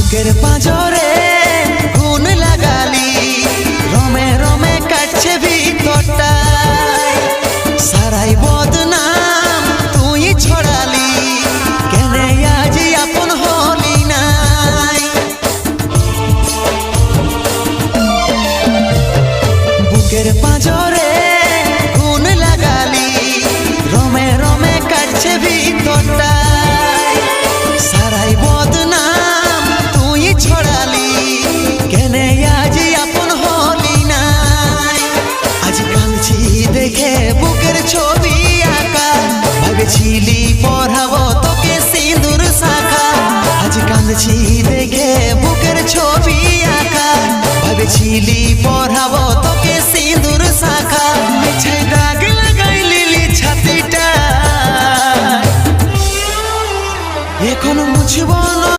বুকের পাঁজরে গুণ লাগালি, রমে রমে কাটছে ভিতরটা, সারাই বদনাম তুই ছড়ালি, কেনে আজ আপন হলি নাই। বুকের পাঁজরে গুণ লাগালি, রমে রমে কাটছে ভিতরটা, সারাই বদনাম তুই ছড়ালি, কেনে আজ আপন হলি নাই। আজ কাঁদছি দেখে বুকের ছবি আঁকা, ভেবেছিলি পড়াবো তোকে সিঁদুর শাখা। আজ কাঁদছি দেখে বুকের ছবি আঁকা, ভেবেছিলি